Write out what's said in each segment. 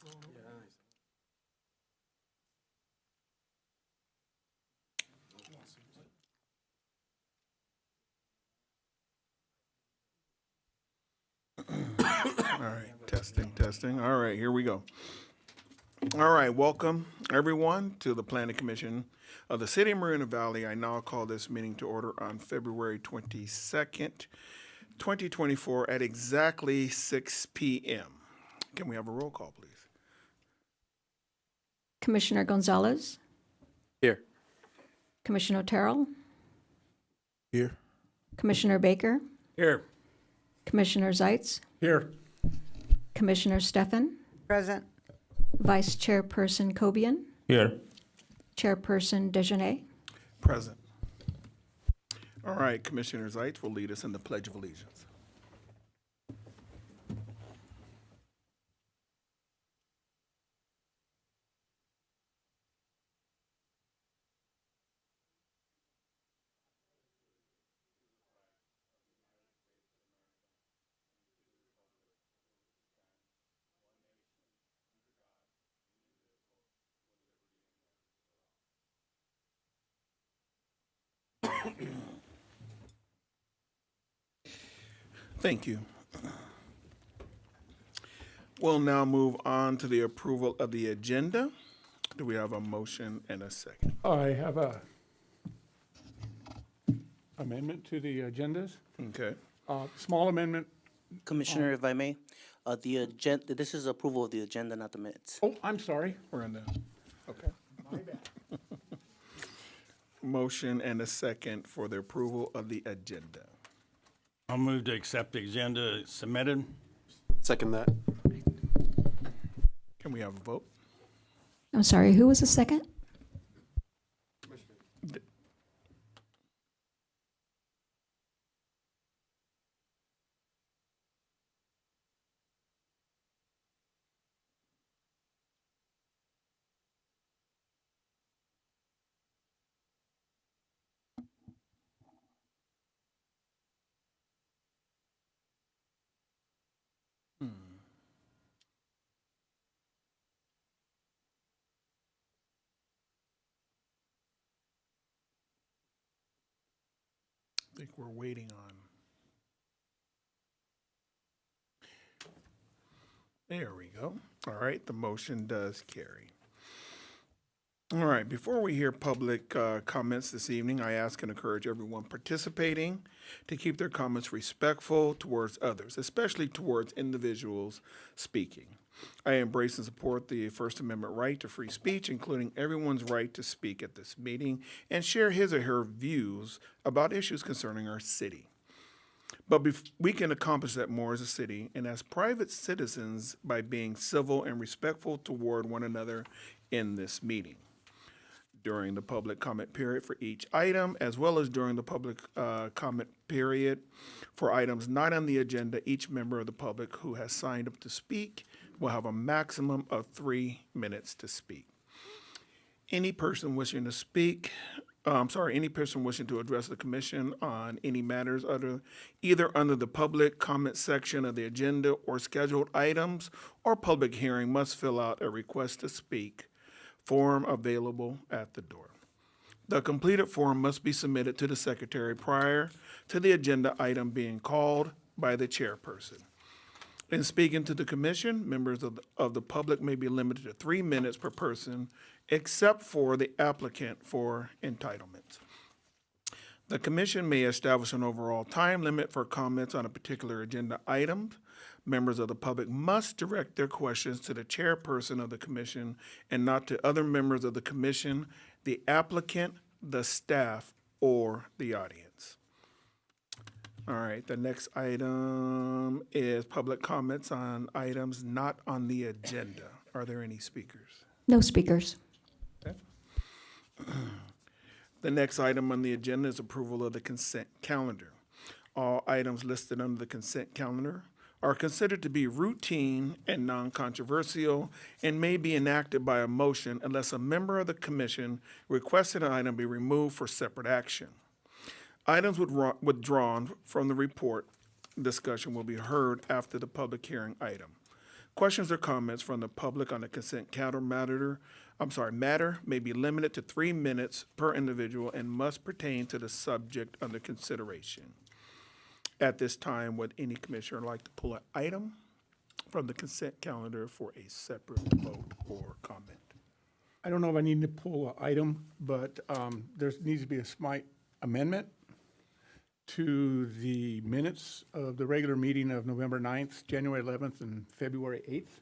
All right, testing, testing. All right, here we go. All right, welcome everyone to the Planning Commission of the City of Moreno Valley. I now call this meeting to order on February 22nd, 2024 at exactly 6 p.m. Can we have a roll call, please? Commissioner Gonzalez, Here. Commissioner Otero, Here. Commissioner Baker, Here. Commissioner Zeitz, Here. Commissioner Stefan, Present. Vice Chairperson Cobian, Here. Chairperson Dejanay. Present. All right, Commissioner Zeitz will lead us in the Pledge of Allegiance. Thank you. We'll now move on to the approval of the agenda. Do we have a motion and a second? I have a amendment to the agendas. Okay. Small amendment. Commissioner, if I may, the agenda, this is approval of the agenda, not the minutes. Oh, I'm sorry. We're in the, okay. Motion and a second for the approval of the agenda. I'll move to accept the agenda submitted. Second that. Can we have a vote? I'm sorry, who was the second? I think we're waiting on. There we go. All right, the motion does carry. All right, before we hear public comments this evening, I ask and encourage everyone participating to keep their comments respectful towards others, especially towards individuals speaking. I embrace and support the First Amendment right to free speech, including everyone's right to speak at this meeting and share his or her views about issues concerning our city. But we can accomplish that more as a city and as private citizens by being civil and respectful toward one another in this meeting. During the public comment period for each item, as well as during the public comment period for items not on the agenda, each member of the public who has signed up to speak will have a maximum of 3 minutes to speak. Any person wishing to speak, any person wishing to address the commission on any matters either under the public comment section of the agenda or scheduled items or public hearing must fill out a request to speak form available at the door. The completed form must be submitted to the secretary prior to the agenda item being called by the chairperson. In speaking to the commission, members of the public may be limited to 3 minutes per person, except for the applicant for entitlements. The commission may establish an overall time limit for comments on a particular agenda item. Members of the public must direct their questions to the chairperson of the commission and not to other members of the commission, the applicant, the staff, or the audience. All right, the next item is public comments on items not on the agenda. Are there any speakers? No speakers. The next item on the agenda is approval of the consent calendar. All items listed under the consent calendar are considered to be routine and non-controversial and may be enacted by a motion unless a member of the commission requests an item be removed for separate action. Items withdrawn from the report discussion will be heard after the public hearing item. Questions or comments from the public on the consent matter may be limited to 3 minutes per individual and must pertain to the subject under consideration. At this time, would any commissioner like to pull an item from the consent calendar for a separate vote or comment? I don't know if I need to pull an item, but there needs to be a slight amendment to the minutes of the regular meeting of November 9th, January 11th, and February 8th.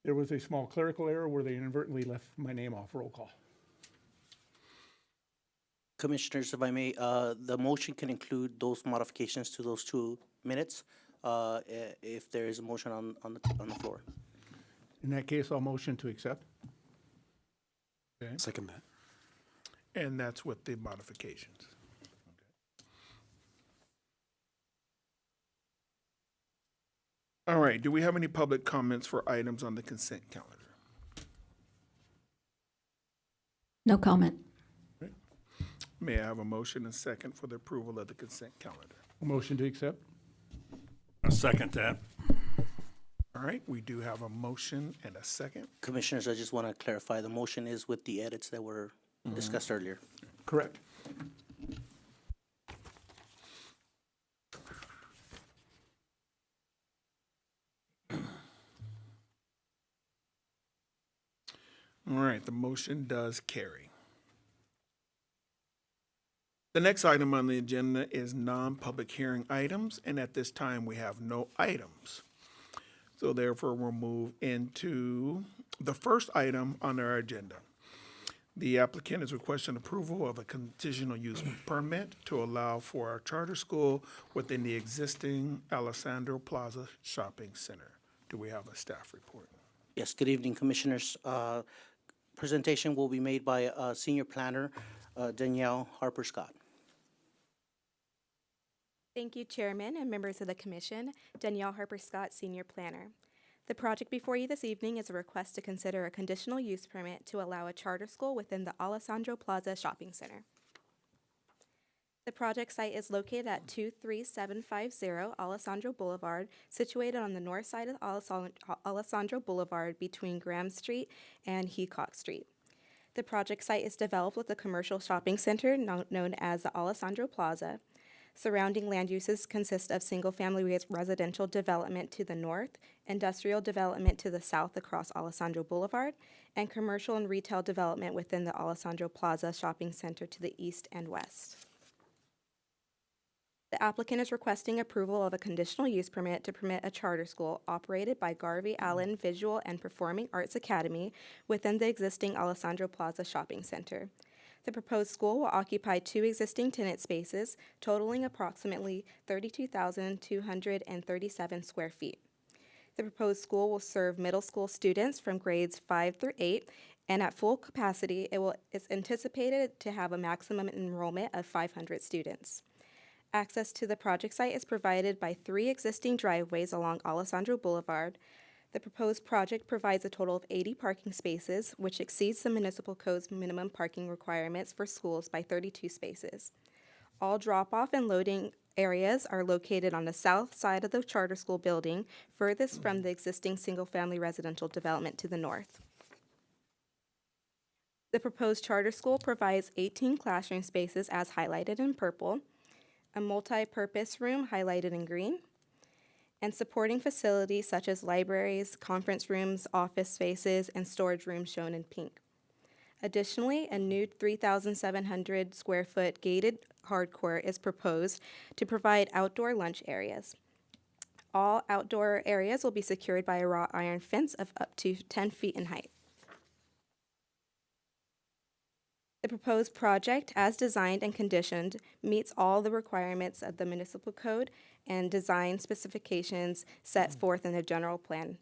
There was a small clerical error where they inadvertently left my name off. Roll call. Commissioners, if I may, the motion can include those modifications to those 2 minutes, if there is a motion on the floor. In that case, I'll motion to accept. Second that. And that's with the modifications. All right, do we have any public comments for items on the consent calendar? No comment. May I have a motion and second for the approval of the consent calendar? A motion to accept. I second that. All right, we do have a motion and a second. Commissioners, I just want to clarify, the motion is with the edits that were discussed earlier. Correct. All right, the motion does carry. The next item on the agenda is non-public hearing items, and at this time, we have no items. So therefore, we'll move into the first item on our agenda. The applicant is requesting approval of a conditional use permit to allow for a charter school within the existing Alessandro Plaza Shopping Center. Do we have a staff report? Yes, good evening, Commissioners. Presentation will be made by Senior Planner Danielle Harper-Scott. Thank you, Chairman and members of the Commission. Danielle Harper-Scott, Senior Planner. The project before you this evening is a request to consider a conditional use permit to allow a charter school within the Alessandro Plaza Shopping Center. The project site is located at 23750 Alessandro Boulevard, situated on the north side of Alessandro Boulevard between Graham Street and Heacock Street. The project site is developed with a commercial shopping center known as the Alessandro Plaza. Surrounding land uses consist of single-family residential development to the north, industrial development to the south across Alessandro Boulevard, and commercial and retail development within the Alessandro Plaza Shopping Center to the east and west. The applicant is requesting approval of a conditional use permit to permit a charter school operated by Garvey Allen Visual and Performing Arts Academy within the existing Alessandro Plaza Shopping Center. The proposed school will occupy 2 existing tenant spaces, totaling approximately 32,237 square feet. The proposed school will serve middle school students from grades 5 through 8, and at full capacity, it's anticipated to have a maximum enrollment of 500 students. Access to the project site is provided by 3 existing driveways along Alessandro Boulevard. The proposed project provides a total of 80 parking spaces, which exceeds the municipal code's minimum parking requirements for schools by 32 spaces. All drop-off and loading areas are located on the south side of the charter school building, furthest from the existing single-family residential development to the north. The proposed charter school provides 18 classroom spaces as highlighted in purple, a multi-purpose room highlighted in green, and supporting facilities such as libraries, conference rooms, office spaces, and storage rooms shown in pink. Additionally, a new 3,700 square foot gated hardcourt is proposed to provide outdoor lunch areas. All outdoor areas will be secured by a wrought iron fence of up to 10 feet in height. The proposed project, as designed and conditioned, meets all the requirements of the municipal code and design specifications set forth in the general plan.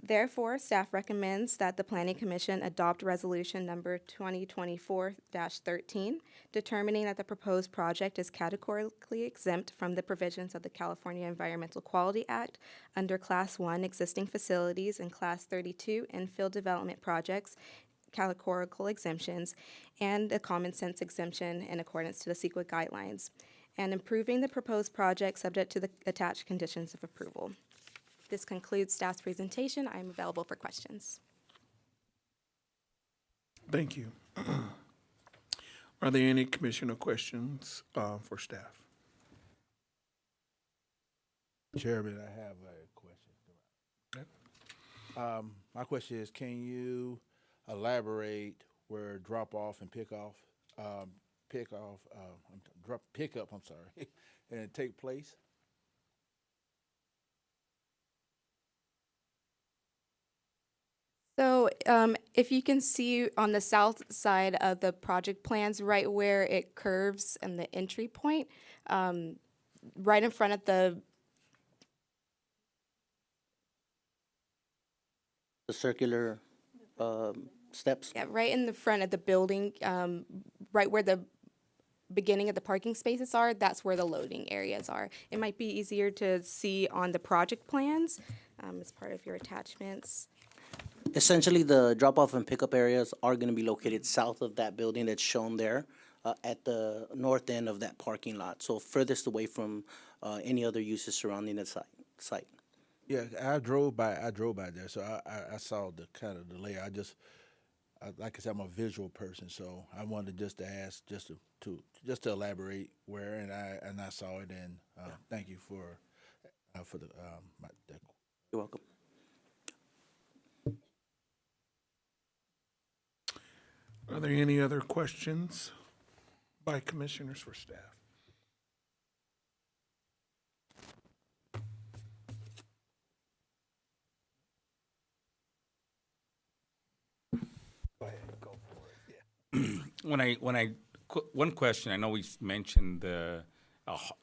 Therefore, staff recommends that the Planning Commission adopt resolution number 2024-13, determining that the proposed project is categorically exempt from the provisions of the California Environmental Quality Act under Class 1 existing facilities and Class 32 infill development projects, categorical exemptions, and a common sense exemption in accordance to the CEQA guidelines, and improving the proposed project subject to the attached conditions of approval. This concludes staff's presentation. I am available for questions. Thank you. Are there any commissioner questions for staff? Chairman, I have a question. My question is, can you elaborate where drop off and pick up, I'm sorry, and take place? So if you can see on the south side of the project plans, right where it curves and the entry point, right in front of the circular steps. Yeah, right in the front of the building, right where the beginning of the parking spaces are, that's where the loading areas are. It might be easier to see on the project plans as part of your attachments. Essentially, the drop-off and pickup areas are going to be located south of that building that's shown there at the north end of that parking lot, so furthest away from any other uses surrounding the site. Yeah, I drove by there, so I saw the kind of the layout. Like I said, I'm a visual person, so I wanted just to ask, just to elaborate where, and I saw it, and thank you for the You're welcome. Are there any other questions by commissioners for staff? Go ahead, go for it. Yeah. One question, I know we mentioned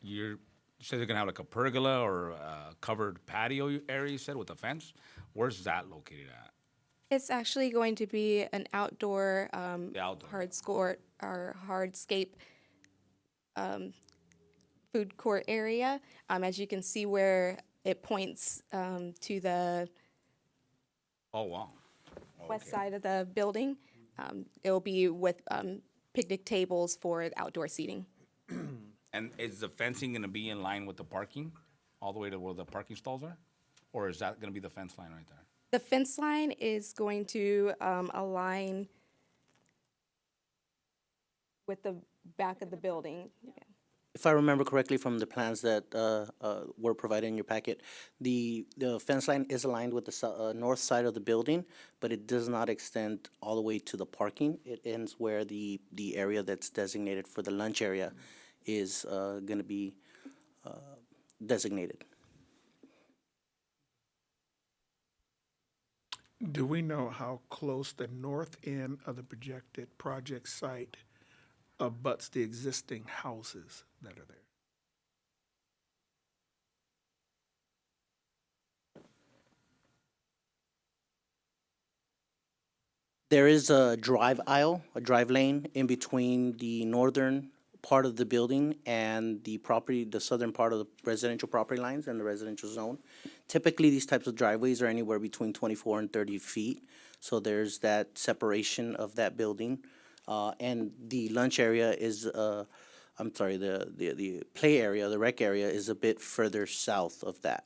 you said they're gonna have like a pergola or a covered patio area, you said, with a fence. Where's that located at? It's actually going to be an outdoor, outdoor. hardscape food court area. As you can see where it points to the Oh, wow. west side of the building. It'll be with picnic tables for outdoor seating. And is the fencing gonna be in line with the parking, all the way to where the parking stalls are? Or is that gonna be the fence line right there? The fence line is going to align with the back of the building. Yeah. If I remember correctly from the plans that were provided in your packet, the fence line is aligned with the north side of the building, but it does not extend all the way to the parking. It ends where the area that's designated for the lunch area is going to be designated. Do we know how close the north end of the projected project site abuts the existing houses that are there? There is a drive aisle, a drive lane in between the northern part of the building and the property, the southern part of the residential property lines and the residential zone. Typically, these types of driveways are anywhere between 24 and 30 feet. So there's that separation of that building. And the lunch area is, the play area, the rec area is a bit further south of that.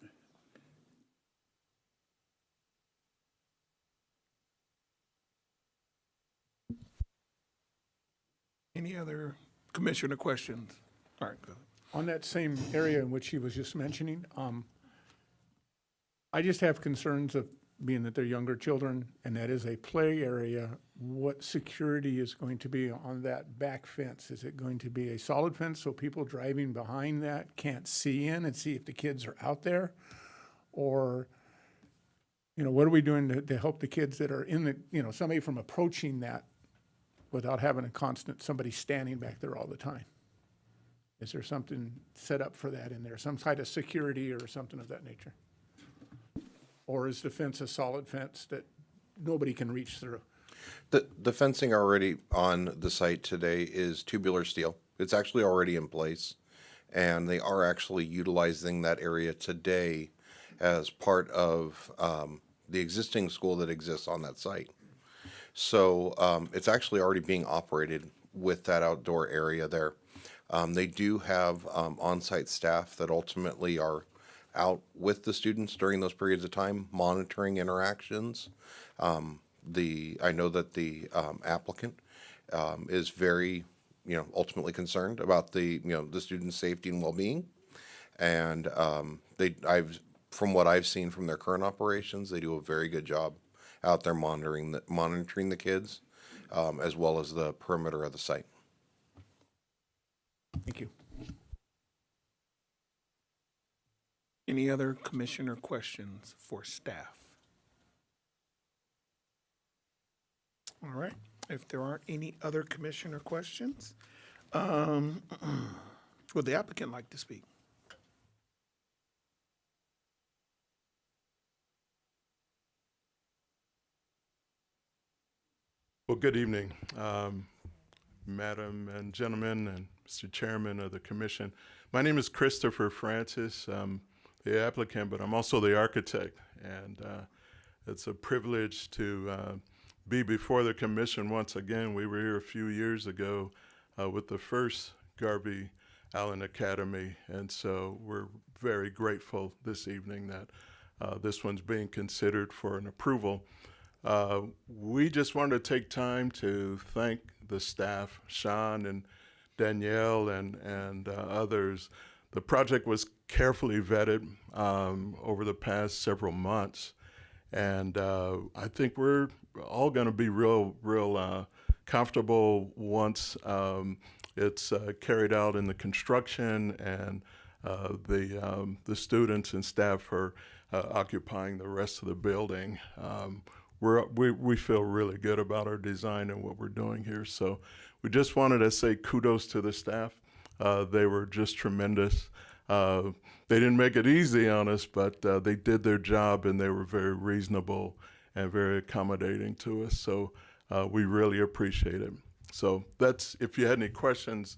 Any other commissioner questions? All right, go ahead. On that same area in which he was just mentioning, I just have concerns of being that they're younger children and that is a play area. What security is going to be on that back fence? Is it going to be a solid fence so people driving behind that can't see in and see if the kids are out there? Or, what are we doing to help the kids that are in the, somebody from approaching that without having a constant, somebody standing back there all the time? Is there something set up for that in there, some kind of security or something of that nature? Or is the fence a solid fence that nobody can reach through? The fencing already on the site today is tubular steel. It's actually already in place, and they are actually utilizing that area today as part of the existing school that exists on that site. So it's actually already being operated with that outdoor area there. They do have on-site staff that ultimately are out with the students during those periods of time, monitoring interactions. I know that the applicant is very, ultimately concerned about the students' safety and well-being. And from what I've seen from their current operations, they do a very good job out there monitoring the kids, as well as the perimeter of the site. Thank you. Any other commissioner questions for staff? All right, if there aren't any other commissioner questions, would the applicant like to speak? Well, good evening, Madam and gentlemen, and Mr. Chairman of the Commission. My name is Christopher Francis. I'm the applicant, but I'm also the architect, and it's a privilege to be before the Commission once again. We were here a few years ago with the first Garvey Allen Academy, and so we're very grateful this evening that this one's being considered for an approval. We just wanted to take time to thank the staff, Sean and Danielle and others. The project was carefully vetted over the past several months, and I think we're all going to be real comfortable once it's carried out in the construction and the students and staff are occupying the rest of the building. We feel really good about our design and what we're doing here. So we just wanted to say kudos to the staff. They were just tremendous. They didn't make it easy on us, but they did their job and they were very reasonable and very accommodating to us. So we really appreciate it. So that's, if you had any questions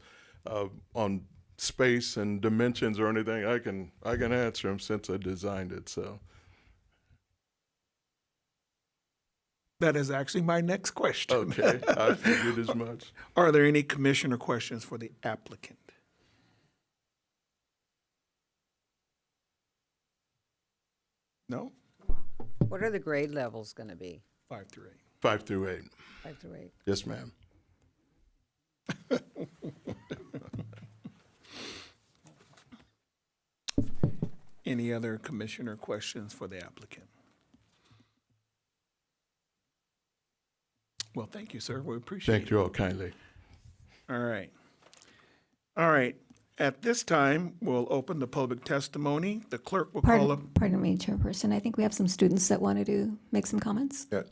on space and dimensions or anything, I can answer them since I designed it. So. That is actually my next question. Okay, I figured as much. Are there any commissioner questions for the applicant? No? What are the grade levels going to be? 5 through 8. 5 through 8. 5 through 8. Yes, ma'am. Any other commissioner questions for the applicant? Well, thank you, sir. We appreciate it. Thank you all kindly. All right. All right. At this time, we'll open the public testimony. The clerk will call up. Pardon me, Chairperson. I think we have some students that wanted to make some comments. Yeah.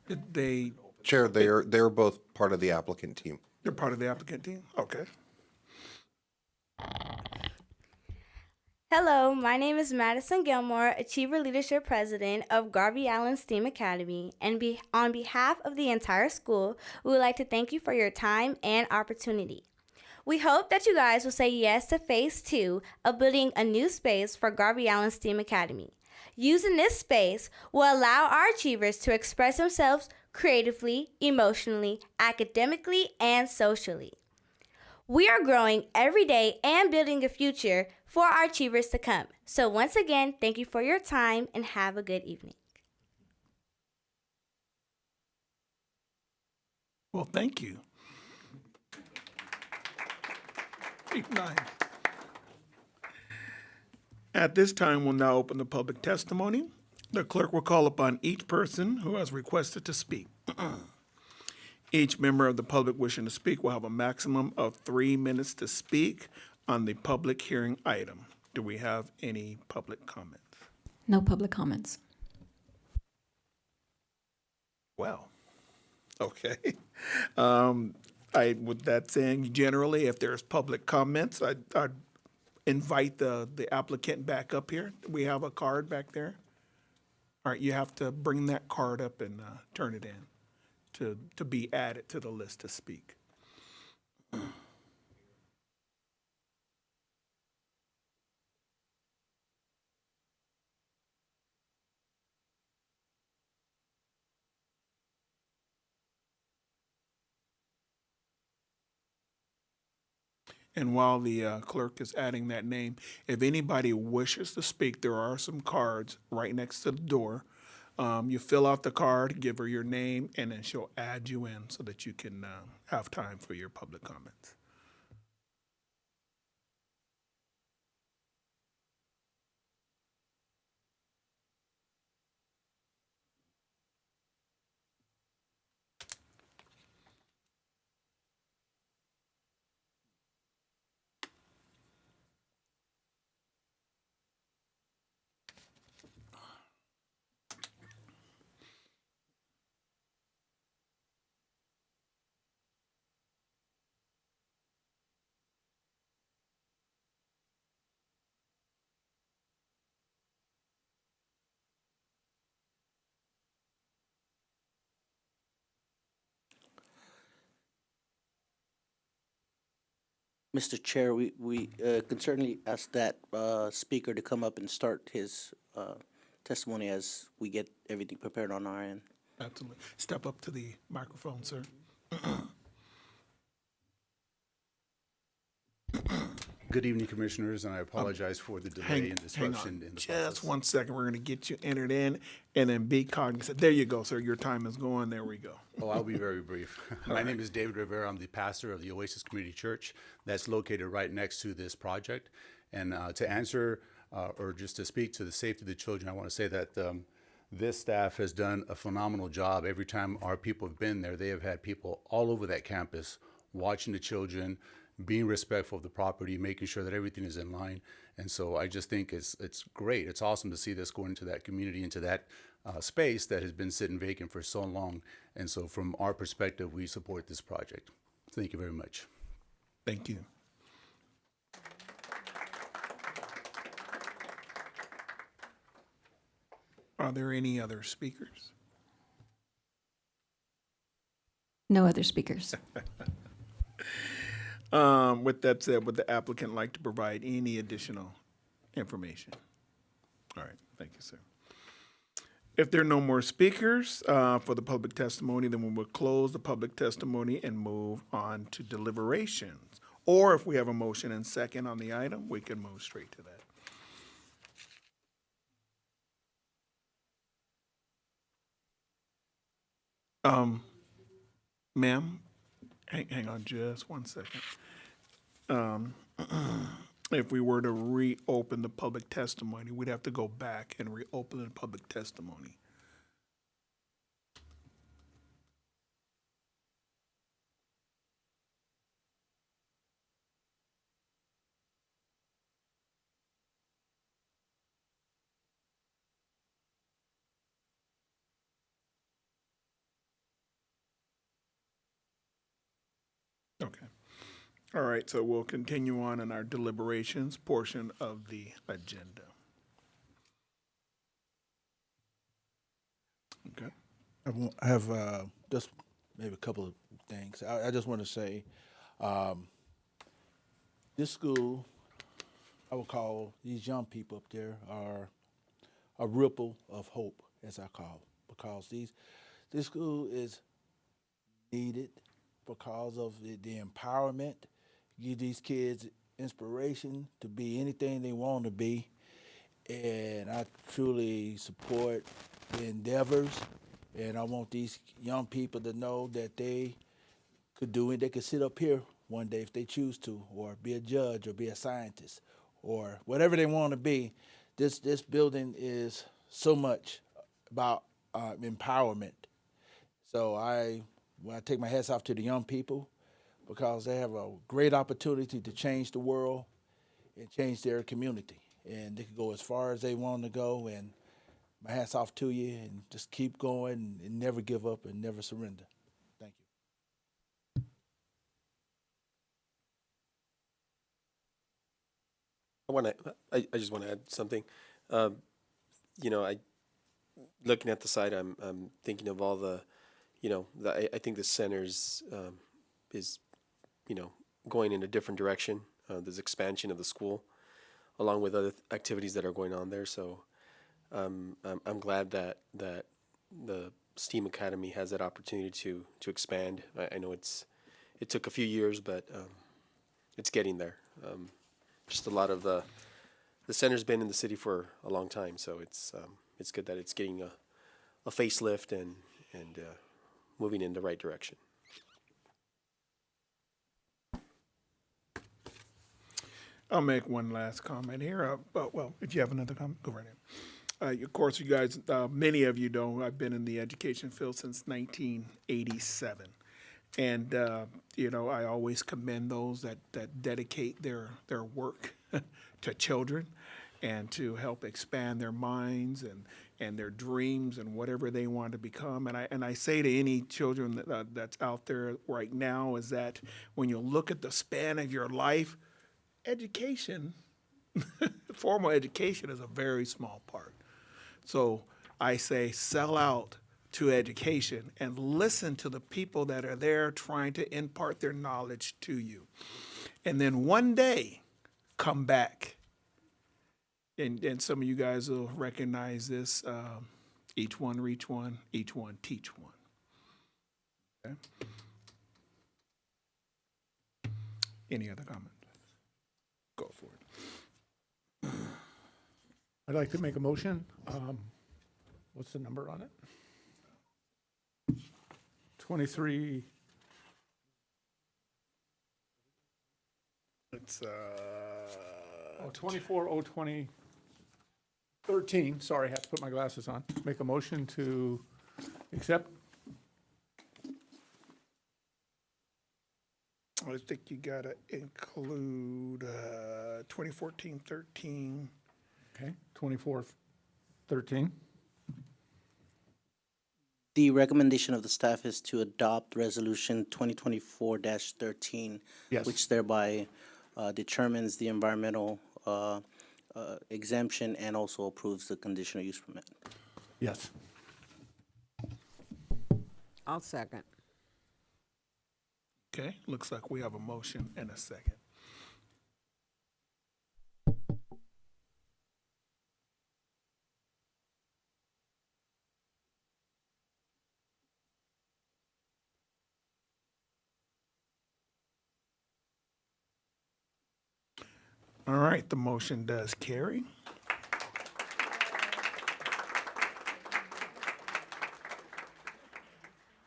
Did they, Chair, they're both part of the applicant team. they're part of the applicant team? Okay. Hello, my name is Madison Gilmore, Achiever Leadership President of Garvey Allen STEAM Academy, and on behalf of the entire school, we would like to thank you for your time and opportunity. We hope that you guys will say yes to Phase 2 of building a new space for Garvey Allen STEAM Academy. Using this space will allow our achievers to express themselves creatively, emotionally, academically, and socially. We are growing every day and building a future for our achievers to come. So once again, thank you for your time and have a good evening. Well, thank you. 8-9. At this time, we'll now open the public testimony. The clerk will call upon each person who has requested to speak. Each member of the public wishing to speak will have a maximum of 3 minutes to speak on the public hearing item. Do we have any public comments? No public comments. Well, okay. With that saying, generally, if there's public comments, I'd invite the applicant back up here. We have a card back there. All right, you have to bring that card up and turn it in to be added to the list to speak. And while the clerk is adding that name, if anybody wishes to speak, there are some cards right next to the door. You fill out the card, give her your name, and then she'll add you in so that you can have time for your public comments. Mr. Chair, we can certainly ask that speaker to come up and start his testimony as we get everything prepared on our end. Absolutely. Step up to the microphone, sir. Good evening, Commissioners, and I apologize for the delay and disruption in the Just process. 1 second. We're going to get you entered in and then be cognizant. There you go, sir. Your time is going. There we go. Oh, I'll be very brief. My name is David Rivera. I'm the pastor of the Oasis Community Church that's located right next to this project. And to answer or just to speak to the safety of the children, I want to say that this staff has done a phenomenal job. Every time our people have been there, they have had people all over that campus watching the children, being respectful of the property, making sure that everything is in line. And so I just think it's great. It's awesome to see this go into that community, into that space that has been sitting vacant for so long. And so from our perspective, we support this project. Thank you very much. Thank you. Are there any other speakers? No other speakers. With that said, would the applicant like to provide any additional information? All right, thank you, sir. If there are no more speakers for the public testimony, then we will close the public testimony and move on to deliberations. Or if we have a motion and second on the item, we can move straight to that. Ma'am, hang on just 1 second. If we were to reopen the public testimony, we'd have to go back and reopen the public testimony. Okay. All right, so we'll continue on in our deliberations portion of the agenda. Okay. I have just maybe a couple of things. I just want to say this school, I would call these young people up there are a ripple of hope, as I call it, because this school is needed because of the empowerment, give these kids inspiration to be anything they want to be. And I truly support the endeavors, and I want these young people to know that they could do it. They could sit up here one day if they choose to, or be a judge, or be a scientist, or whatever they want to be. This building is so much about empowerment. So I take my hats off to the young people, because they have a great opportunity to change the world and change their community. And they can go as far as they want to go, and my hat's off to you, and just keep going and never give up and never surrender. Thank you. I just want to add something. Looking at the site, I'm thinking of all the, I think the center's is, going in a different direction. There's expansion of the school, along with other activities that are going on there. So I'm glad that the STEAM Academy has that opportunity to expand. I know it took a few years, but it's getting there. Just a lot of the center's been in the city for a long time, so it's good that it's getting a facelift and moving in the right direction. I'll make one last comment here. But, well, if you have another comment, go right in. Of course, you guys, many of you know, I've been in the education field since 1987. And, you know, I always commend those that dedicate their work to children and to help expand their minds and their dreams and whatever they want to become. And I say to any children that's out there right now is that when you look at the span of your life, education, formal education is a very small part. So I say sell out to education and listen to the people that are there trying to impart their knowledge to you. And then one day, come back. And some of you guys will recognize this, each one reach one, each one teach one. Okay? Any other comments? Go for it. I'd like to make a motion. What's the number on it? 23. It's 24/0/2013. Sorry, I have to put my glasses on. Make a motion to accept. I think you gotta include 2014-13. Okay, 24/13. The recommendation of the staff is to adopt Resolution 2024-13, Yes. which thereby determines the environmental exemption and also approves the conditional use permit. Yes. I'll second. Okay, looks like we have a motion and a second. All right, the motion does carry.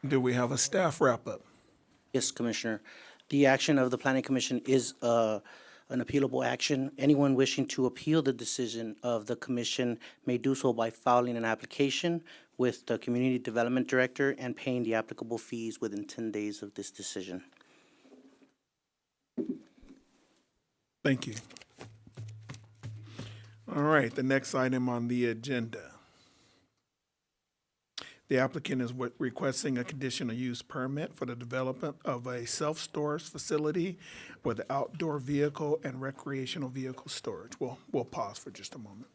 Do we have a staff wrap-up? Yes, Commissioner. The action of the Planning Commission is an appealable action. Anyone wishing to appeal the decision of the commission may do so by filing an application with the Community Development Director and paying the applicable fees within 10 days of this decision. Thank you. All right, the next item on the agenda. The applicant is requesting a conditional use permit for the development of a self-storage facility with outdoor vehicle and recreational vehicle storage. We'll pause for just a moment.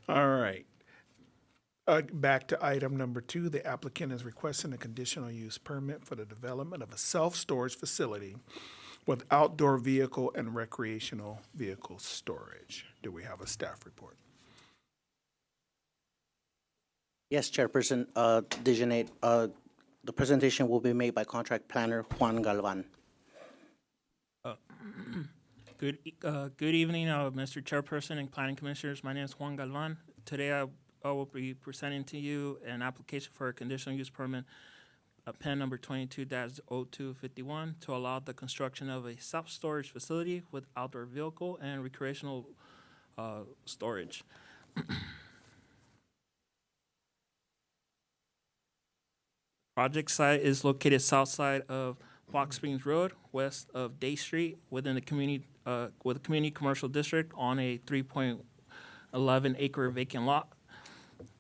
All right. Back to item number 2, the applicant is requesting a conditional use permit for the development of a self-storage facility with outdoor vehicle and recreational vehicle storage. Do we have a staff report? Yes, Chairperson, Dijonate, the presentation will be made by contract planner Juan Galvan. Good evening, Mr. Chairperson and Planning Commissioners. My name is Juan Galvan. Today I will be presenting to you an application for a conditional use permit, PEN number 22-0251, to allow the construction of a self-storage facility with outdoor vehicle and recreational storage. Project site is located south side of Box Springs Road, west of Day Street, within the community, with the community commercial district on a 3.11 acre vacant lot.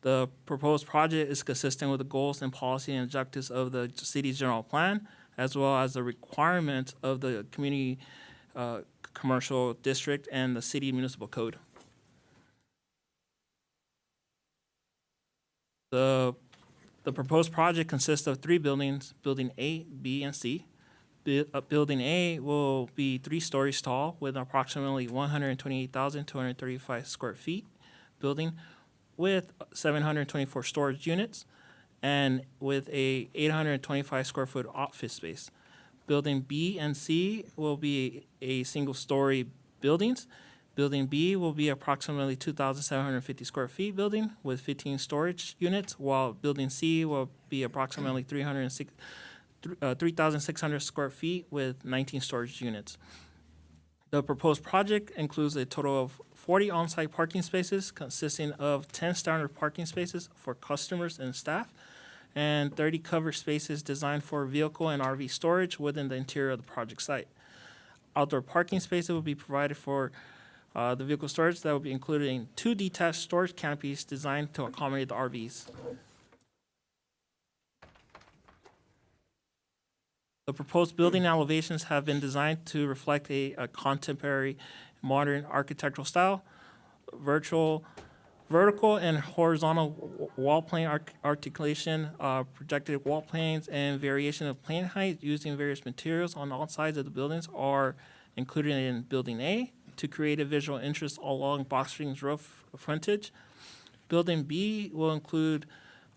The proposed project is consistent with the goals and policy and objectives of the city's general plan, as well as the requirements of the community commercial district and the city municipal code. The proposed project consists of 3 buildings, Building A, B, and C. Building A will be 3 stories tall with approximately 128,235 square feet building with 724 storage units and with a 825 square foot office space. Building B and C will be a single-story buildings. Building B will be approximately 2,750 square feet building with 15 storage units, while Building C will be approximately 3,600 square feet with 19 storage units. The proposed project includes a total of 40 on-site parking spaces consisting of 10 standard parking spaces for customers and staff and 30 covered spaces designed for vehicle and RV storage within the interior of the project site. Outdoor parking spaces will be provided for the vehicle storage that will be included in 2 detached storage canopies designed to accommodate the RVs. The proposed building elevations have been designed to reflect a contemporary modern architectural style, vertical and horizontal wall plane articulation, projected wall planes, and variation of plane height using various materials on all sides of the buildings are included in Building A to create a visual interest along Box Springs Road frontage. Building B will include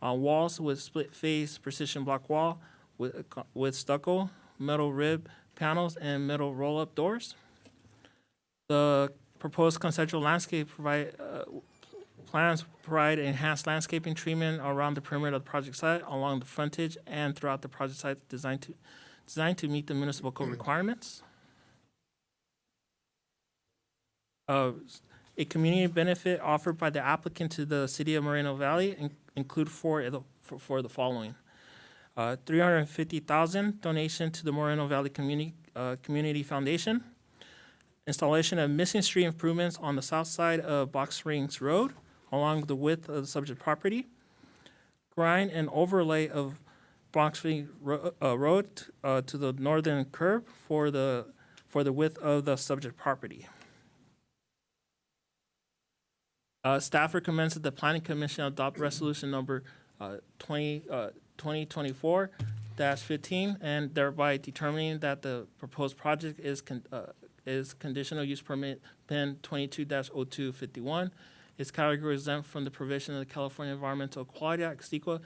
walls with split face precision block wall with stucco, metal rib panels, and metal roll-up doors. The proposed conceptual landscape plans provide enhanced landscaping treatment around the perimeter of the project site, along the frontage, and throughout the project site designed to meet the municipal code requirements. A community benefit offered by the applicant to the city of Moreno Valley include for the following. $350,000 donation to the Moreno Valley Community Foundation. Installation of missing street improvements on the south side of Box Springs Road along the width of the subject property. Grind and overlay of Box Springs Road to the northern curb for the width of the subject property. Staff recommends that the Planning Commission adopt resolution number 2024-15 and thereby determining that the proposed project is conditional use permit PEN 22-0251 is category exempt from the provision of the California Environmental Quality Act, CEQA,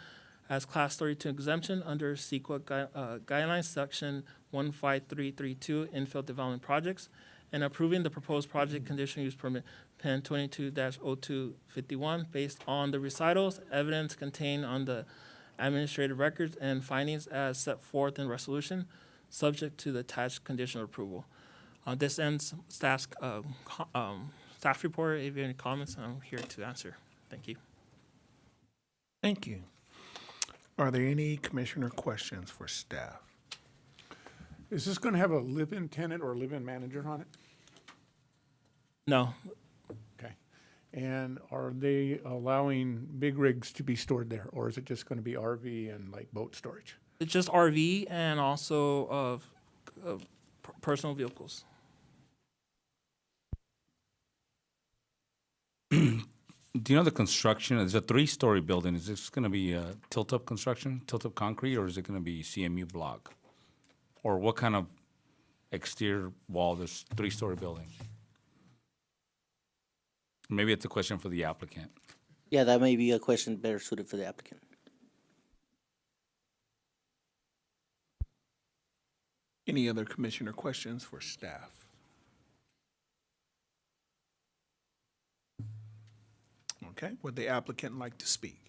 as Class 32 exemption under CEQA guidelines, Section 15332, infill development projects, and approving the proposed project conditional use permit PEN 22-0251 based on the recitals, evidence contained on the administrative records, and findings as set forth in resolution, subject to the attached conditional approval. This ends staff report. If you have any comments, I'm here to answer. Thank you. Thank you. Are there any commissioner questions for staff? Is this going to have a live-in tenant or a live-in manager on it? No. Okay. And are they allowing big rigs to be stored there, or is it just going to be RV and like boat storage? It's just RV and also of personal vehicles. Do you know the construction? It's a 3-story building. Is this going to be tilt-up construction, tilt-up concrete, or is it going to be CMU block? Or what kind of exterior wall this 3-story building? Maybe it's a question for the applicant. Yeah, that may be a question better suited for the applicant. Any other commissioner questions for staff? Okay, would the applicant like to speak?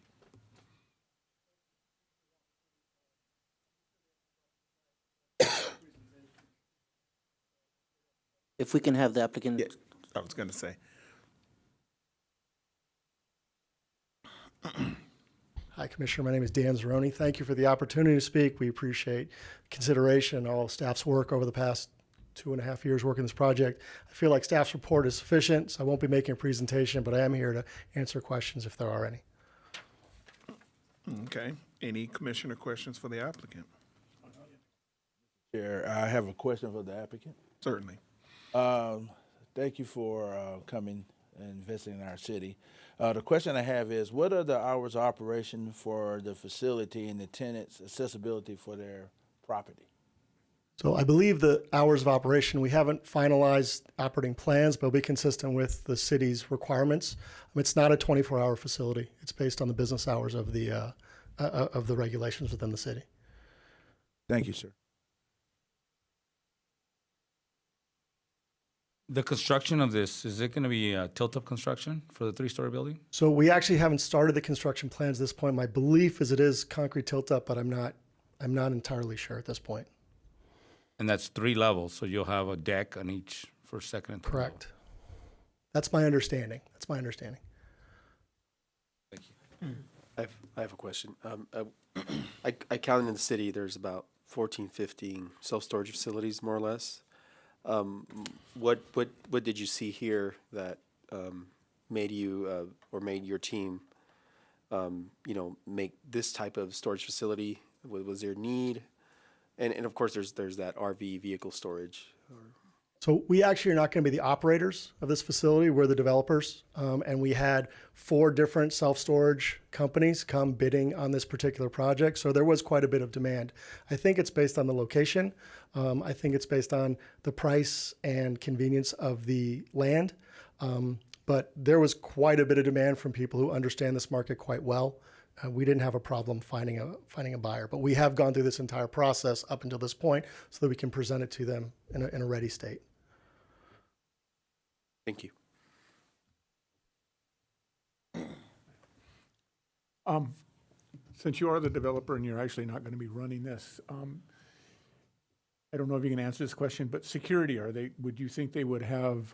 If we can have the applicant. Yeah, I was going to say. Hi, Commissioner. My name is Dan Zeroni. Thank you for the opportunity to speak. We appreciate consideration, all staff's work over the past 2.5 years working this project. I feel like staff's report is sufficient, so I won't be making a presentation, but I am here to answer questions if there are any. Okay. Any commissioner questions for the applicant? Chair, I have a question for the applicant. Certainly. Thank you for coming and visiting our city. The question I have is, what are the hours of operation for the facility and the tenants' accessibility for their property? So I believe the hours of operation, we haven't finalized operating plans, but will be consistent with the city's requirements. It's not a 24-hour facility. It's based on the business hours of the regulations within the city. Thank you, sir. The construction of this, is it going to be tilt-up construction for the 3-story building? So we actually haven't started the construction plans at this point. My belief is it is concrete tilt-up, but I'm not entirely sure at this point. And that's 3 levels, so you'll have a deck on each first, second, and third level. Correct. That's my understanding. Thank you. I have a question. I counted in the city, there's about 14, 15 self-storage facilities, more or less. What did you see here that made you or made your team, make this type of storage facility? Was there need? And of course, there's that RV vehicle storage. So we actually are not going to be the operators of this facility. We're the developers. And we had 4 different self-storage companies come bidding on this particular project. So there was quite a bit of demand. I think it's based on the location. I think it's based on the price and convenience of the land. But there was quite a bit of demand from people who understand this market quite well. We didn't have a problem finding a buyer, but we have gone through this entire process up until this point so that we can present it to them in a ready state. Thank you. Since you are the developer and you're actually not going to be running this, I don't know if you can answer this question, but security, would you think they would have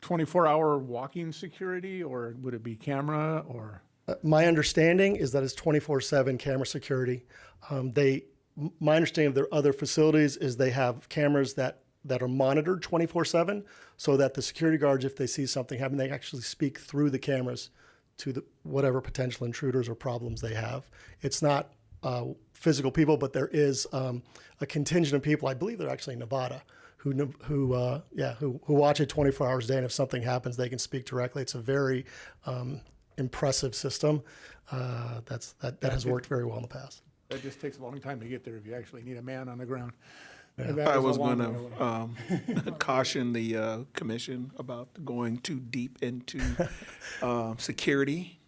24-hour walking security, or would it be camera, or? My understanding is that it's 24/7 camera security. My understanding of their other facilities is they have cameras that are monitored 24/7, so that the security guards, if they see something happen, they actually speak through the cameras to whatever potential intruders or problems they have. It's not physical people, but there is a contingent of people. I believe they're actually in Nevada who watch it 24 hours a day, and if something happens, they can speak directly. It's a very impressive system that has worked very well in the past. That just takes a long time to get there if you actually need a man on the ground. I was going to caution the commission about going too deep into security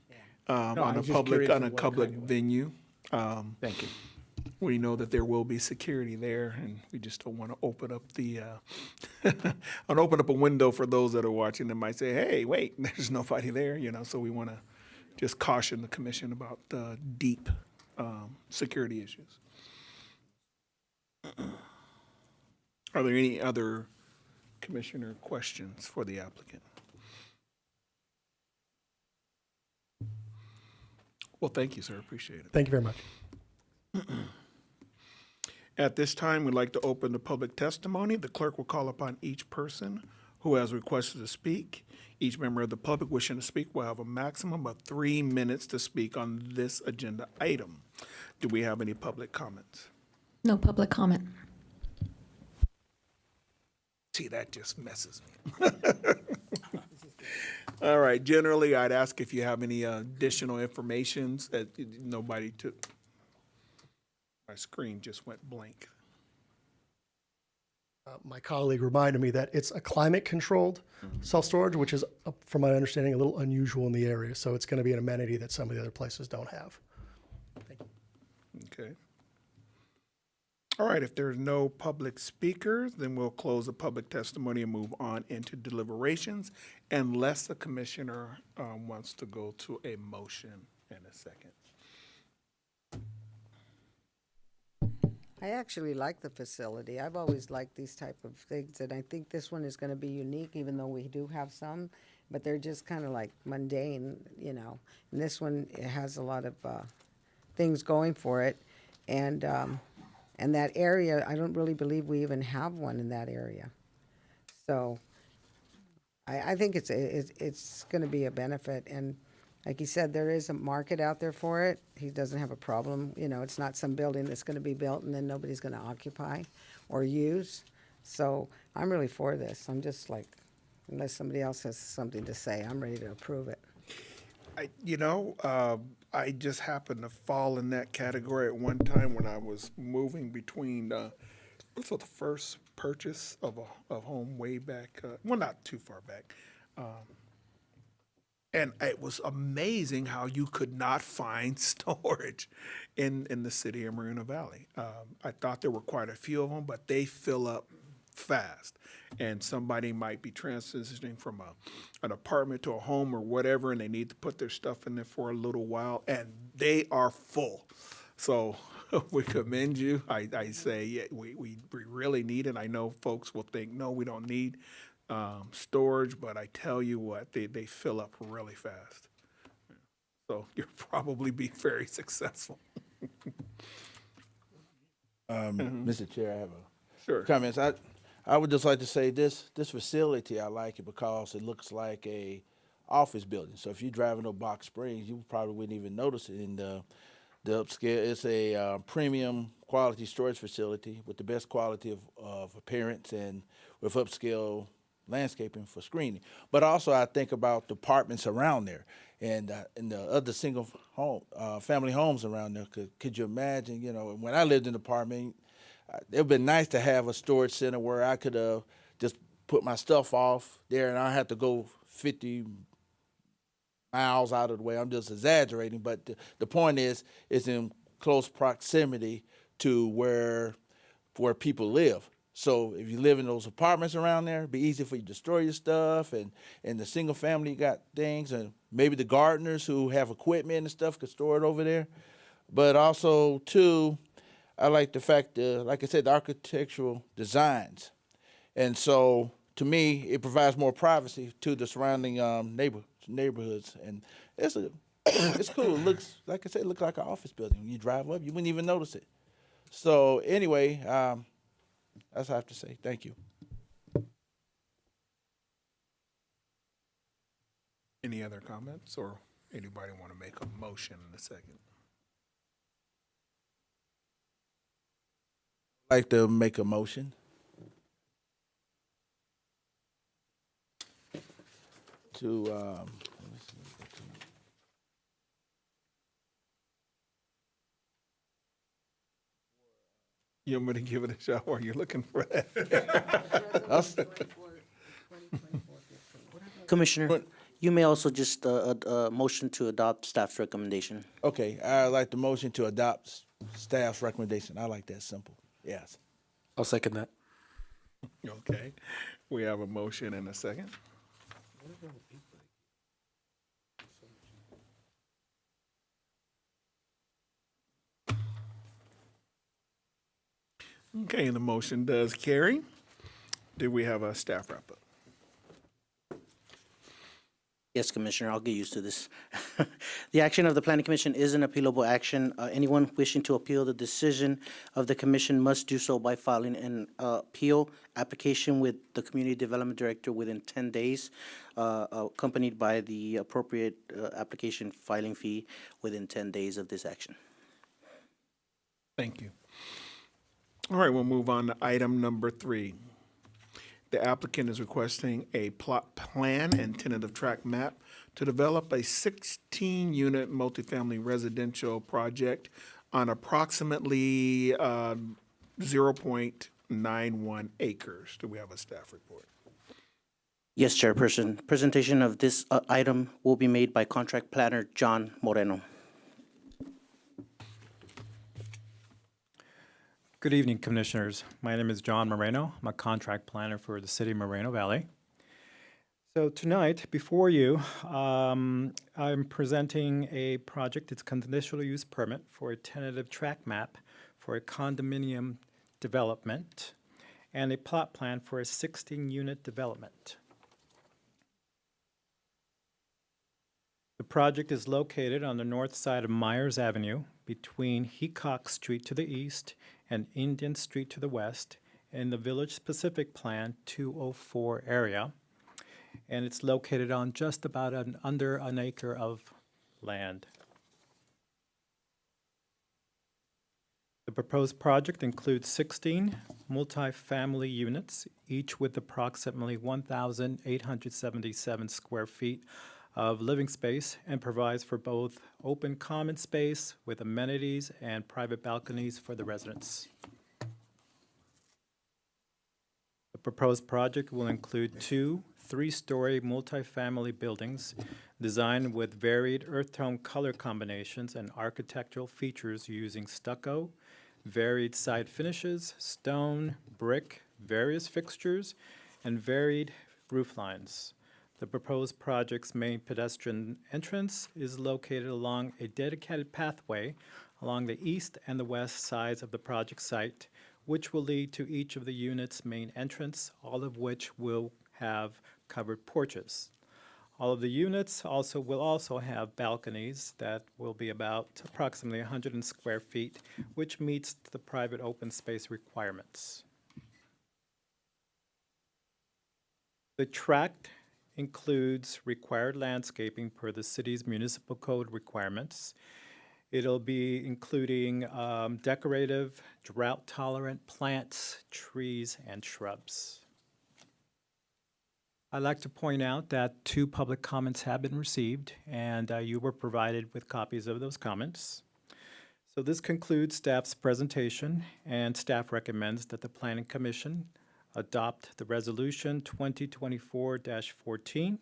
on a public venue. Thank you. We know that there will be security there, and we just don't want to open up open up a window for those that are watching that might say, "Hey, wait, there's nobody there," So we want to just caution the commission about deep security issues. Are there any other commissioner questions for the applicant? Well, thank you, sir. Appreciate it. Thank you very much. At this time, we'd like to open the public testimony. The clerk will call upon each person who has requested to speak. Each member of the public wishing to speak will have a maximum of 3 minutes to speak on this agenda item. Do we have any public comments? No public comment. See, that just messes me. All right, generally, I'd ask if you have any additional information that nobody took. My screen just went blank. My colleague reminded me that it's a climate-controlled self-storage, which is, from my understanding, a little unusual in the area. So it's going to be an amenity that some of the other places don't have. Thank you. Okay. All right, if there's no public speakers, then we'll close the public testimony and move on into deliberations, unless the commissioner wants to go to a motion in a second. I actually like the facility. I've always liked these type of things, and I think this one is going to be unique, even though we do have some. but they're just kind of like mundane, you know. And this one, it has a lot of things going for it, and that area, I don't really believe we even have one in that area. So I think it's going to be a benefit, and like he said, there is a market out there for it. He doesn't have a problem. You know, it's not some building that's going to be built and then nobody's going to occupy or use. So I'm really for this. I'm just like, unless somebody else has something to say, I'm ready to approve it. I just happened to fall in that category at one time when I was moving between, this was the first purchase of a home way back, well, not too far back. And it was amazing how you could not find storage in the city of Moreno Valley. I thought there were quite a few of them, but they fill up fast. And somebody might be transitioning from an apartment to a home or whatever, and they need to put their stuff in there for a little while, and they are full. So we commend you. I say, yeah, we really need it. I know folks will think, no, we don't need storage, but I tell you what, they fill up really fast. So you'll probably be very successful. Mr. Chair, I have a Sure. comments. I would just like to say this facility, I like it because it looks like a office building. So if you're driving to Box Springs, you probably wouldn't even notice it in the upscale. It's a premium quality storage facility with the best quality of appearance and with upscale landscaping for screening. But also I think about the apartments around there and the other single home family homes around there. Could you imagine, you know, when I lived in an apartment, it would have been nice to have a storage center where I could just put my stuff off there and I don't have to go 50 miles out of the way. I'm just exaggerating, but the point is, it's in close proximity to where people live. So if you live in those apartments around there, it'd be easy for you to store your stuff, and the single family got things, and maybe the gardeners who have equipment and stuff could store it over there. But also, too, I like the fact, like I said, the architectural designs. And so, to me, it provides more privacy to the surrounding neighborhoods. And it's cool. It looks, like I said, it looks like an office building. When you drive up, you wouldn't even notice it. So, anyway, that's all I have to say. Thank you. Any other comments, or anybody want to make a motion in a second? I'd like to make a motion to You want me to give it a shot while you're looking for that? Commissioner, you may also just motion to adopt staff's recommendation. Okay, I'd like the motion to adopt staff's recommendation. I like that simple. Yes. I'll second that. Okay, we have a motion and a second. Okay, the motion does carry. Do we have a staff wrap-up? Yes, Commissioner, I'll get used to this. The action of the Planning Commission is an appealable action. Anyone wishing to appeal the decision of the commission must do so by filing an appeal application with the Community Development Director within 10 days, accompanied by the appropriate application filing fee within 10 days of this action. Thank you. All right, we'll move on to item number 3. The applicant is requesting a plot plan and tentative tract map to develop a 16-unit multifamily residential project on approximately 0.91 acres. Do we have a staff report? Yes, Chairperson. Presentation of this item will be made by Contract Planner John Moreno. Good evening, Commissioners. My name is John Moreno. I'm a contract planner for the City of Moreno Valley. So tonight, before you, I'm presenting a project. It's a conditional use permit for a tentative tract map for a condominium development and a plot plan for a 16-unit development. The project is located on the north side of Myers Avenue between Heacock Street to the east and Indian Street to the west in the Village Specific Plan 204 area. And it's located on just about under an acre of land. The proposed project includes 16 multifamily units, each with approximately 1,877 square feet of living space, and provides for both open common space with amenities and private balconies for the residents. The proposed project will include 2 3-story multifamily buildings designed with varied earth tone color combinations and architectural features using stucco, varied side finishes, stone, brick, various fixtures, and varied roof lines. The proposed project's main pedestrian entrance is located along a dedicated pathway along the east and the west sides of the project site, which will lead to each of the units' main entrance, all of which will have covered porches. All of the units will also have balconies that will be about approximately 100 square feet, which meets the private open space requirements. The tract includes required landscaping per the city's municipal code requirements. It'll be including decorative, drought-tolerant plants, trees, and shrubs. I'd like to point out that 2 public comments have been received, and you were provided with copies of those comments. So this concludes staff's presentation, and staff recommends that the Planning Commission adopt the Resolution 2024-14.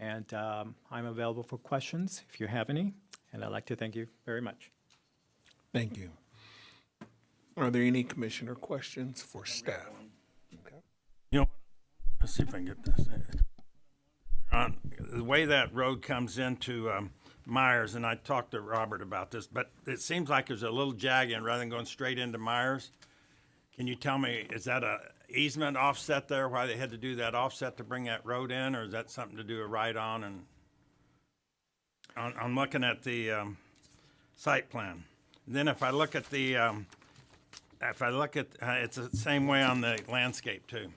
And I'm available for questions if you have any, and I'd like to thank you very much. Thank you. Are there any commissioner questions for staff? You know, let's see if I can get this. On the way that road comes into Myers, and I talked to Robert about this, but it seems like there's a little jagging rather than going straight into Myers. Can you tell me, is that a easement offset there, why they had to do that offset to bring that road in, or is that something to do a right-on? And I'm looking at the site plan. And then if I look at the, it's the same way on the landscape too.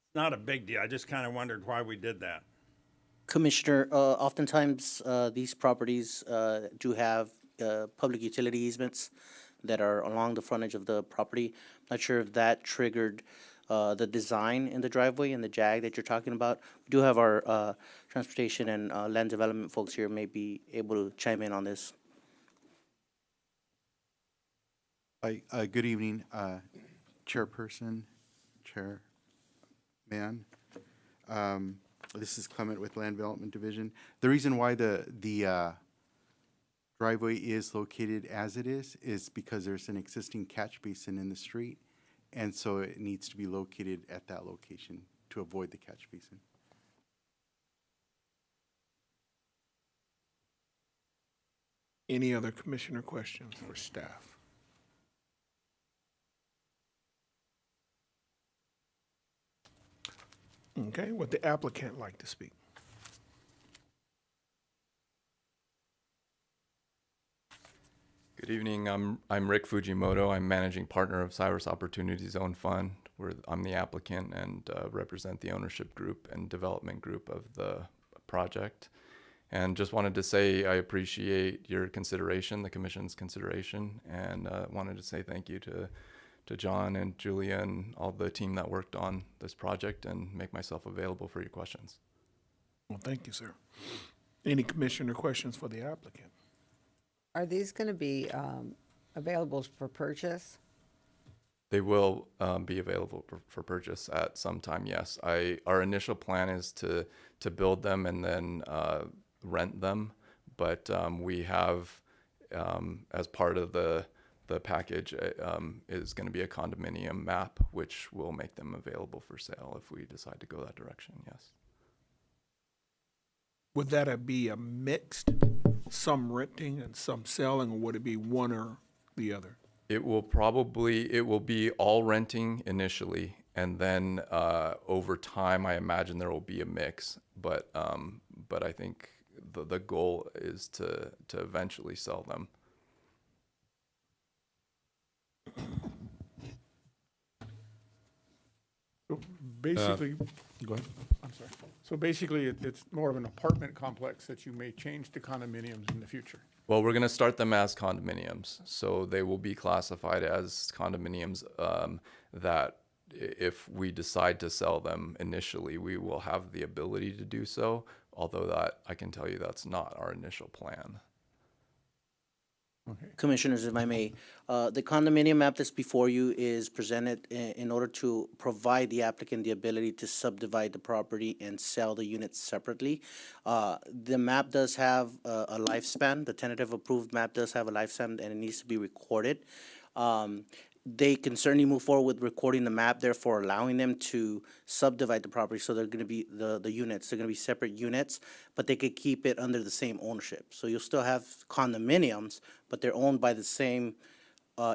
It's not a big deal. I just kind of wondered why we did that. Commissioner, oftentimes these properties do have public utility easements that are along the frontage of the property. Not sure if that triggered the design in the driveway and the jag that you're talking about. We do have our transportation and land development folks here may be able to chime in on this. Hi, good evening, Chairperson, Chairman. This is Clement with Land Development Division. The reason why the driveway is located as it is because there's an existing catch basin in the street, and so it needs to be located at that location to avoid the catch basin. Any other commissioner questions for staff? Okay, would the applicant like to speak? Good evening. I'm Rick Fujimoto. I'm managing partner of Cyrus Opportunity Zone Fund. I'm the applicant and represent the ownership group and development group of the project. And just wanted to say I appreciate your consideration, the Commission's consideration, and wanted to say thank you to John and Julia and all the team that worked on this project, and make myself available for your questions. Well, thank you, sir. Any commissioner questions for the applicant? Are these going to be available for purchase? They will be available for purchase at some time, yes. Our initial plan is to build them and then rent them, but we have, as part of the package, is going to be a condominium map, which will make them available for sale if we decide to go that direction, yes. Would that be a mixed, some renting and some selling, or would it be one or the other? It will be all renting initially, and then over time, I imagine there will be a mix. But I think the goal is to eventually sell them. So basically, Go ahead. I'm sorry. So basically, it's more of an apartment complex that you may change to condominiums in the future. Well, we're going to start them as condominiums, so they will be classified as condominiums that if we decide to sell them initially, we will have the ability to do so, although that I can tell you that's not our initial plan. Commissioners, if I may, the condominium map that's before you is presented in order to provide the applicant the ability to subdivide the property and sell the units separately. The map does have a lifespan. The tentative approved map does have a lifespan, and it needs to be recorded. They can certainly move forward with recording the map, therefore allowing them to subdivide the property. So they're going to be the units. They're going to be separate units, but they could keep it under the same ownership. So you'll still have condominiums, but they're owned by the same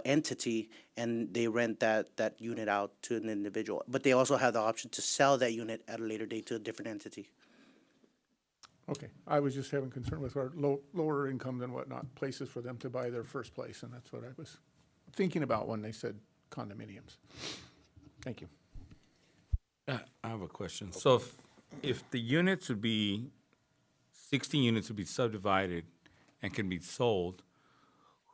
entity, and they rent that unit out to an individual. But they also have the option to sell that unit at a later date to a different entity. Okay, I was just having concern with our lower income and whatnot, places for them to buy their first place, and that's what I was thinking about when they said condominiums. Thank you. I have a question. So if the units would be, 16 units would be subdivided and can be sold,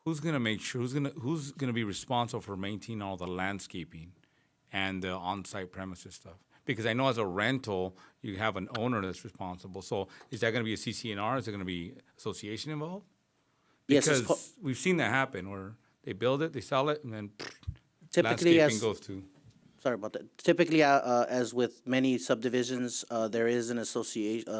who's gonna make sure, who's gonna be responsible for maintaining all the landscaping and the on-site premises stuff? Because I know as a rental, you have an owner that's responsible. So is that gonna be a CCNR? Is there gonna be association involved? Yes, Because we've seen that happen where they build it, they sell it, and then Typically, landscaping goes to. Sorry about that. Typically, as with many subdivisions, there is an association,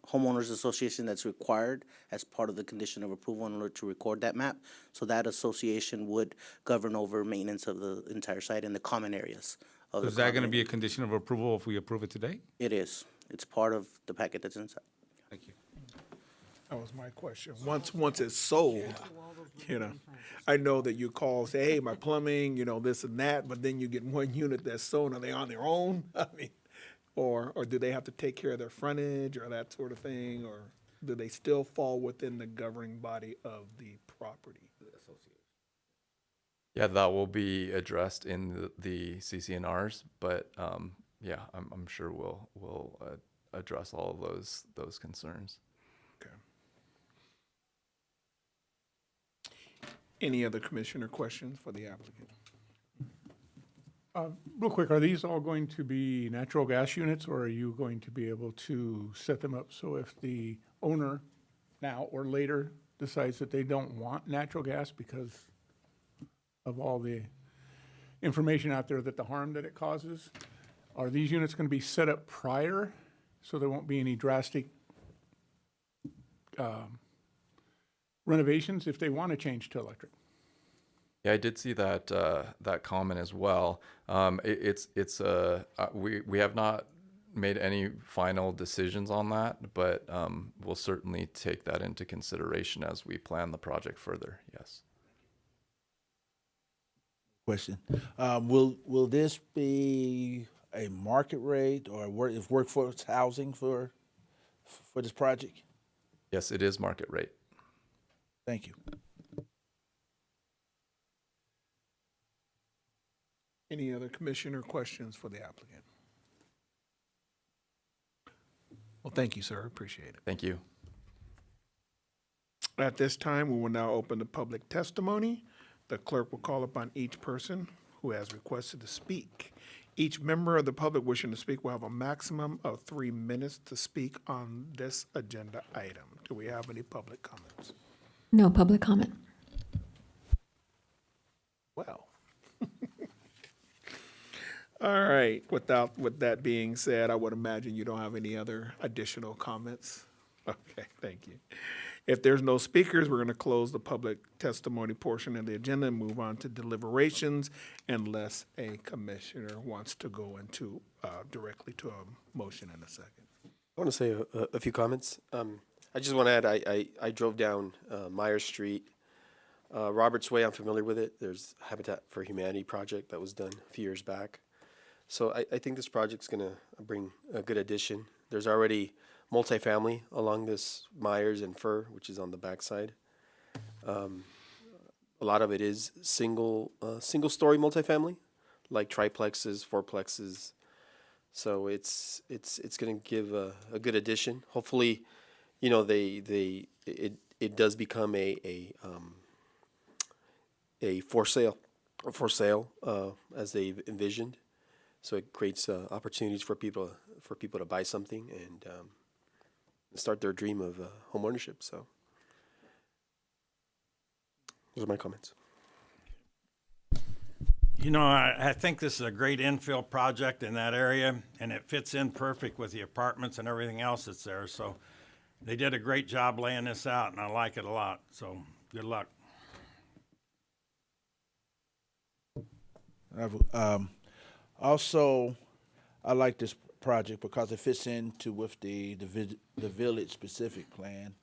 homeowners association that's required as part of the condition of approval in order to record that map. So that association would govern over maintenance of the entire site and the common areas. Of Is that gonna be a condition of approval if we approve it today? It is. It's part of the packet that's inside. Thank you. That was my question. Once it's sold, I know that you call, say, hey, my plumbing, this and that, but then you get one unit that's sold. Are they on their own? I mean, or do they have to take care of their frontage or that sort of thing? Or do they still fall within the governing body of the property? Yeah, that will be addressed in the CCNRs, but yeah, I'm sure we'll address all of those concerns. Okay. Any other commissioner questions for the applicant? Real quick, are these all going to be natural gas units, or are you going to be able to set them up so if the owner now or later decides that they don't want natural gas because of all the information out there that the harm that it causes, are these units going to be set up prior so there won't be any drastic renovations if they want to change to electric? Yeah, I did see that that comment as well. We have not made any final decisions on that, but we'll certainly take that into consideration as we plan the project further. Yes. Question. Will this be a market rate or workforce housing for this project? Yes, it is market rate. Thank you. Any other commissioner questions for the applicant? Well, thank you, sir. Appreciate it. Thank you. At this time, we will now open the public testimony. The clerk will call upon each person who has requested to speak. Each member of the public wishing to speak will have a maximum of 3 minutes to speak on this agenda item. Do we have any public comments? No public comment. Well. All right. With that being said, I would imagine you don't have any other additional comments. Okay, thank you. If there's no speakers, we're going to close the public testimony portion of the agenda and move on to deliberations unless a commissioner wants to go into directly to a motion in a second. I want to say a few comments. I just want to add, I drove down Myers Street Robert's Way, I'm familiar with it. There's Habitat for Humanity project that was done a few years back. So I think this project's going to bring a good addition. There's already multifamily along this Myers and Fur, which is on the backside. A lot of it is single-story multifamily, like triplexes, fourplexes. So it's going to give a good addition. Hopefully, you know, it does become a for sale as they've envisioned. So it creates opportunities for people to buy something and start their dream of home ownership. So those are my comments. You know, I think this is a great infill project in that area, and it fits in perfect with the apartments and everything else that's there. So they did a great job laying this out, and I like it a lot. So good luck. Also, I like this project because it fits into with the village specific plan,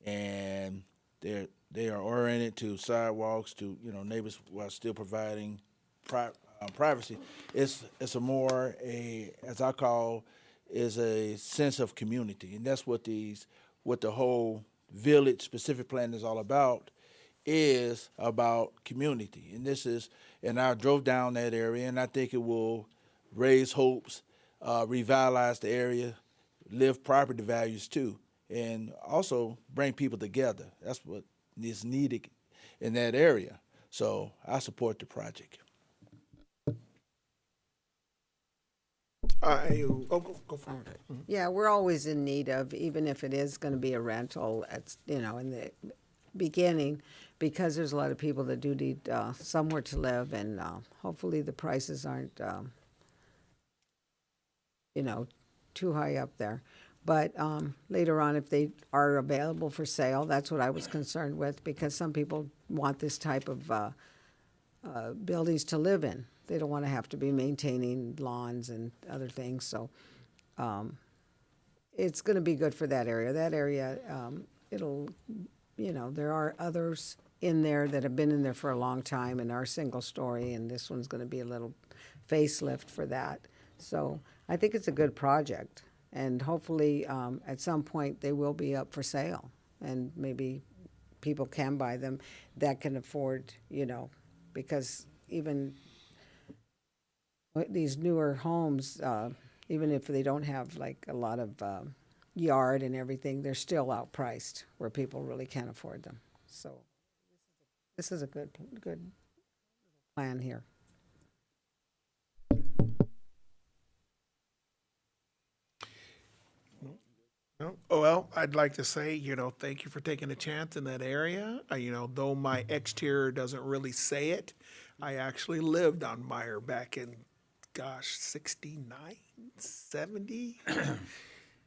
and they are oriented to sidewalks to neighbors while still providing privacy. It's a more as I call is a sense of community, and that's what the whole village specific plan is all about. Is about community, and I drove down that area, and I think it will raise hopes, revitalize the area, lift property values too, and also bring people together. That's what is needed in that area. So I support the project. Go for it. Yeah, we're always in need of, even if it is going to be a rental, in the beginning, because there's a lot of people that do need somewhere to live, and hopefully the prices aren't, too high up there. But later on, if they are available for sale, that's what I was concerned with, because some people want this type of buildings to live in. They don't want to have to be maintaining lawns and other things. So it's going to be good for that area. That area, there are others in there that have been in there for a long time and are single story, and this one's going to be a little facelift for that. So I think it's a good project, and hopefully at some point they will be up for sale, and maybe people can buy them that can afford, because even these newer homes, even if they don't have like a lot of yard and everything, they're still outpriced where people really can't afford them. So this is a good plan here. No? Well, I'd like to say, thank you for taking a chance in that area. Though my exterior doesn't really say it, I actually lived on Meyer back in, 69, 70.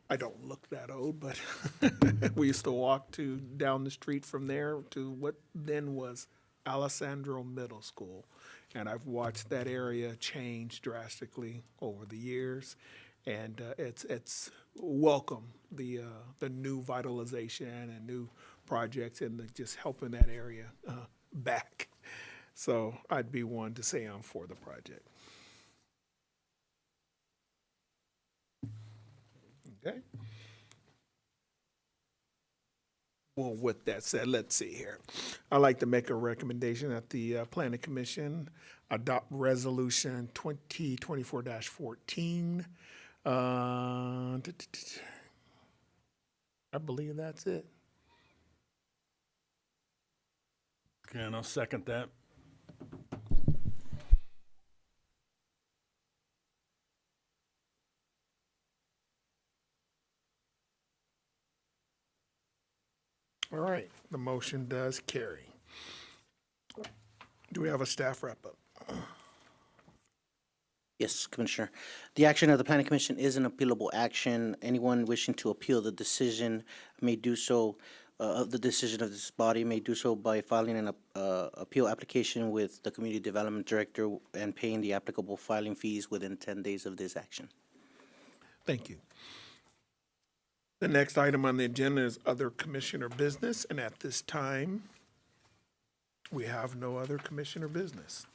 I don't look that old, but we used to walk down the street from there to what then was Alessandro Middle School. And I've watched that area change drastically over the years. And it's welcome, the new vitalization and new projects and just helping that area back. So I'd be one to say I'm for the project. Okay. Well, with that said, let's see here. I'd like to make a recommendation that the Planning Commission adopt Resolution 2024-14. I believe that's it. Okay, and I'll second that. All right, the motion does carry. Do we have a staff wrap-up? Yes, Commissioner. The action of the Planning Commission is an appealable action. Anyone wishing to appeal the decision may do so, the decision of this body may do so by filing an appeal application with the Community Development Director and paying the applicable filing fees within 10 days of this action. Thank you. The next item on the agenda is other commissioner business, and at this time, We have no other commissioner business.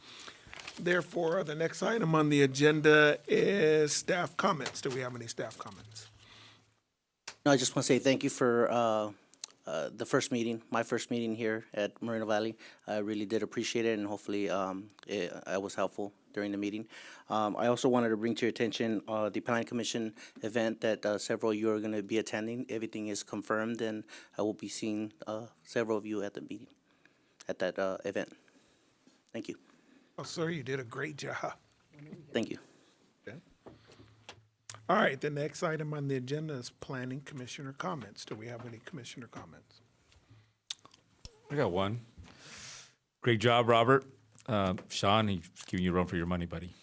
Therefore, the next item on the agenda is staff comments. Do we have any staff comments? No, I just want to say thank you for the first meeting, my first meeting here at Moreno Valley. I really did appreciate it, and hopefully I was helpful during the meeting. I also wanted to bring to your attention the Planning Commission event that several of you are going to be attending. Everything is confirmed, and I will be seeing several of you at the meeting, at that event. Thank you. Oh, sir, you did a great job. Thank you. All right, the next item on the agenda is planning commissioner comments. Do we have any commissioner comments? I got one. Great job, Robert. Sean, he's giving you a run for your money, buddy.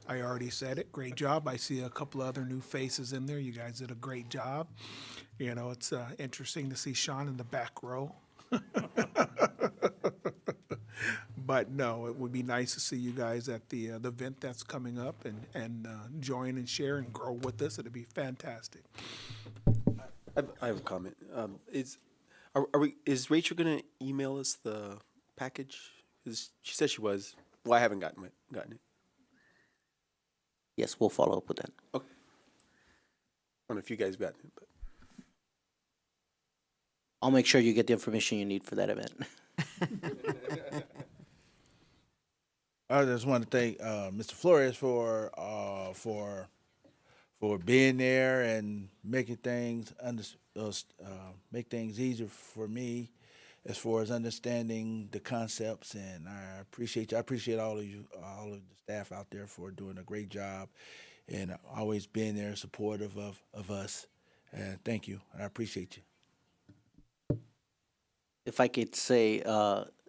I already said it. Great job. I see a couple other new faces in there. You guys did a great job. You know, it's interesting to see Sean in the back row. But no, it would be nice to see you guys at the event that's coming up and join and share and grow with us. It'd be fantastic. I have a comment. Is Rachel gonna email us the package? 'Cause she said she was. Well, I haven't gotten it. Yes, we'll follow up with that. Okay. I don't know if you guys got it, but I'll make sure you get the information you need for that event. I just want to thank Mr. Flores for being there and making things make things easier for me as far as understanding the concepts. And I appreciate you. I appreciate all of you, all of the staff out there for doing a great job and always being there supportive of us. And thank you. I appreciate you. If I could say,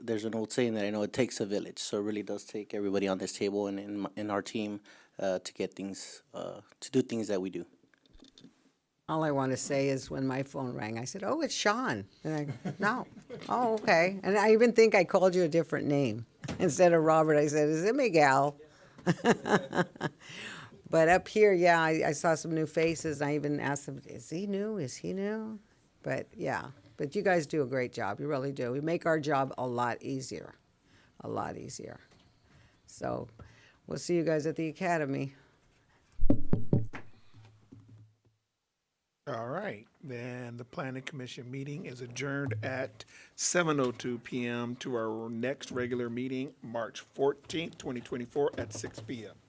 there's an old saying that I know it takes a village, so it really does take everybody on this table and in our team to get things, to do things that we do. All I want to say is when my phone rang, I said, "Oh, it's Sean." And I go, "No." "Oh, okay." And I even think I called you a different name. Instead of Robert, I said, "Is it Miguel?" But up here, yeah, I saw some new faces. I even asked them, "Is he new? Is he new?" But yeah. But you guys do a great job. You really do. You make our job a lot easier. A lot easier. So we'll see you guys at the academy. All right, then the planning commission meeting is adjourned at 7:02 p.m. to our next regular meeting, March 14th, 2024 at 6 p.m.